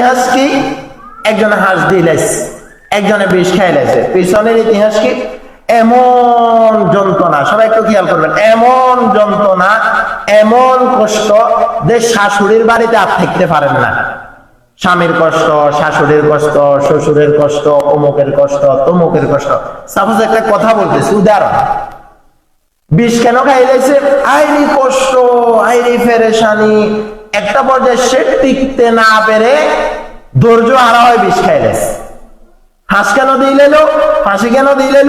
ইতিহাস কি? একজনে হাঁস দিয়ে লাইছে, একজনে বিষ খাই লাইছে। পিছনের ইতিহাস কি? এমন যন্ত্রণা, সবাই একটু খেয়াল করবেন, এমন যন্ত্রণা, এমন কষ্ট যে শাশুড়ির বাড়িতে আর থাকতে পারেন না। স্বামীর কষ্ট, শাশুড়ির কষ্ট, শ্বশুরের কষ্ট, অমুকের কষ্ট, তমুকের কষ্ট। সাপোজ একটা কথা বলতেছি, উদাহরণ, বিষ কেন খাইলাইছে? আইনি কষ্ট, আইনি পেরেশানি। একটা পর্যায়ে সে টিকতে না পেরে ধৈর্য হারা হয়, বিষ খাইলাইছে। হাঁস কেন দিলেন, ফাঁসি কেন দিলেন?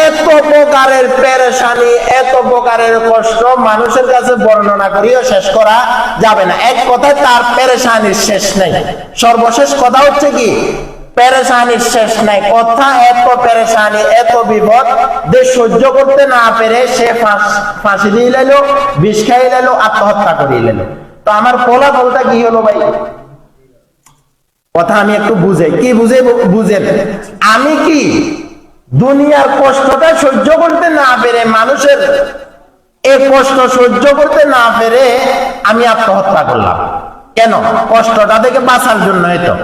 এত প্রকারের পেরেশানি, এত প্রকারের কষ্ট মানুষের কাছে বর্ণনা করিও শেষ করা যাবে না। এক কথায় তার পেরেশানির শেষ নেই। সর্বশেষ কথা হচ্ছে কি? পেরেশানির শেষ নাই। কথা এত পেরেশানি, এত বিপদ যে সহ্য করতে না পেরে সে ফাঁসি দিয়ে লাইলো, বিষ খাই লাইলো, আত্মহত্যা করিয়ে লাইলো। তো আমার ফলাফলটা কি হলো ভাই? কথা আমি একটু বুঝে কি বুঝেন, আমি কি দুনিয়ার কষ্টটা সহ্য করতে না পেরে, মানুষের এই কষ্ট সহ্য করতে না পেরে আমি আত্মহত্যা করলাম। কেন? কষ্টটা থেকে বাঁচার জন্য। এতো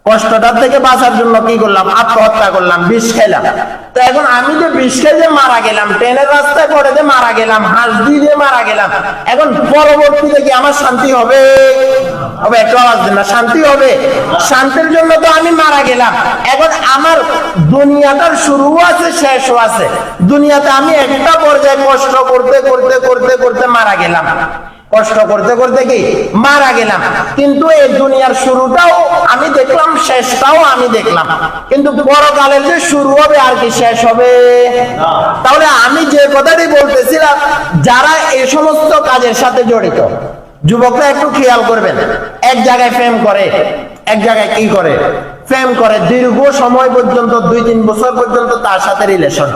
কষ্টটা থেকে বাঁচার জন্য কি করলাম? আত্মহত্যা করলাম, বিষ খেলাম। তো এখন আমি যে বিষ খেয়ে মারা গেলাম, ট্রেনের রাস্তায় পড়ে যে মারা গেলাম, হাঁস দিয়ে মারা গেলাম, এখন পরবর্তীতে কি আমার শান্তি হবে? হবে? একটু আওয়াজ দেন না। শান্তি হবে? শান্তির জন্য তো আমি মারা গেলাম। এখন আমার দুনিয়াটার শুরুও আছে, শেষও আছে। দুনিয়াতে আমি একটা পর্যায়ে কষ্ট করতে করতে করতে করতে মারা গেলাম, কষ্ট করতে করতে কি মারা গেলাম। কিন্তু এই দুনিয়ার শুরুটাও আমি দেখলাম, শেষটাও আমি দেখলাম। কিন্তু পরকালের যে শুরু হবে আর কি শেষ হবে? তাহলে আমি যে কথাটি বলতেছিলাম, যারা এই সমস্ত কাজের সাথে জড়িত, যুবকরা একটু খেয়াল করবেন। এক জায়গায় প্রেম করে, এক জায়গায় কি করে? প্রেম করে, দীর্ঘ সময় পর্যন্ত, 2-3 বছর পর্যন্ত তার সাথে রিলেশন।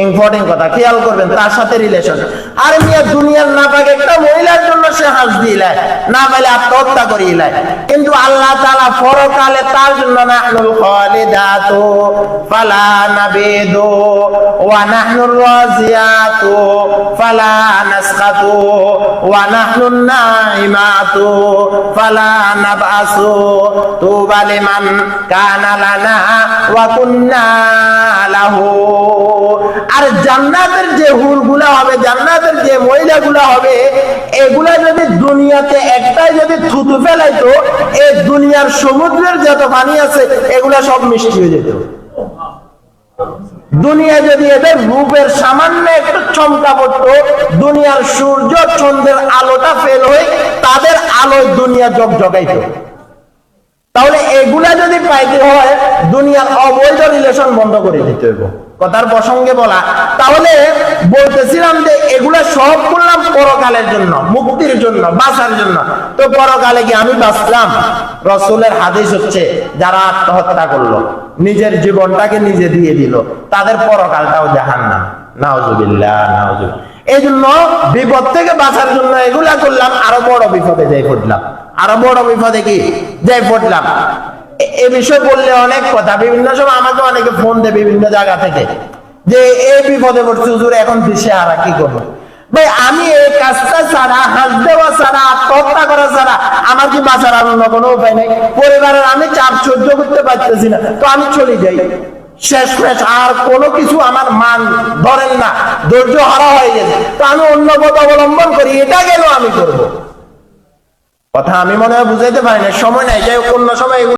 ইম্পর্টেন্ট কথা, খেয়াল করবেন, তার সাথে রিলেশন। আর মিয়া দুনিয়ার নাপাক একটা মহিলার জন্য সে হাঁস দিলায়, না পাইলে আত্মহত্যা করিলায়। কিন্তু আল্লাহ তাআলা পরকালে তার জন্য নাহনুল খালিদাতু ফালা নাবিদু ওয়া নাহনুর রাজিয়াতু ফালা নাসখাতু ওয়া নাহনুন নাইমাতু ফালা নাবআসু তুবা লিমান কানা লানা ওয়া কুন্না লাহু। আর জান্নাতের যে হুরগুলা হবে, জান্নাতের যে মহিলাগুলা হবে, এগুলা যদি দুনিয়াতে একটাই যদি থুতু ফেলাইতো, এই দুনিয়ার সমুদ্রের যত পানি আছে এগুলা সব মিষ্টি হয়ে যেত। দুনিয়া যদি এদের রূপের সামান্য একটু চমকা পড়তো, দুনিয়ার সূর্য চন্দ্রের আলোটা ফেল হয়ে তাদের আলোয় দুনিয়া জগজগাইতো। তাহলে এগুলা যদি পাইতে হয়, দুনিয়ার অবৈধ রিলেশন বন্ধ করে দিতে হবে। কথার প্রসঙ্গে বলা, তাহলে বলতেছিলাম যে এগুলা সব করলাম পরকালের জন্য, মুক্তির জন্য, বাঁচার জন্য। তো পরকালে কি আমি বাঁচলাম? রাসূলের হাদিস হচ্ছে, যারা আত্মহত্যা করলো, নিজের জীবনটাকে নিজে দিয়ে দিল, তাদের পরকালটাও জাহান্নাম। নাউজুবিল্লাহ, নাউজুবিল্লাহ। এই জন্য বিপদ থেকে বাঁচার জন্য এগুলা করলাম, আরো বড় বিপদে যাই পড়লাম। আরো বড় বিপদে কি যাই পড়লাম? এ বিষয় বললে অনেক কথা, বিভিন্ন সময় আমাকে অনেকে ফোন দেয় বিভিন্ন জায়গা থেকে, যে এই বিপদে পড়ছি হুজুর, এখন দিশে হারা, কি করবো? ভাই, আমি এই কাজটা ছাড়া, হাঁস দেওয়া ছাড়া, আত্মহত্যা করা ছাড়া আমার কি বাঁচার আর অন্য কোনো উপায় নেই? পরিবারের আমি চাপ সহ্য করতে পারতেছি না, তো আমি চলে যাই। শেষ আর কোনো কিছু আমার মান ধরেন না, ধৈর্য হারা হয়ে গেছে, তো আমি অন্য পথ অবলম্বন করি। এটা গেল আমি করব। কথা আমি মনে হয় বুঝাইতে পারি না, সময় নাই, যাই অন্য সময়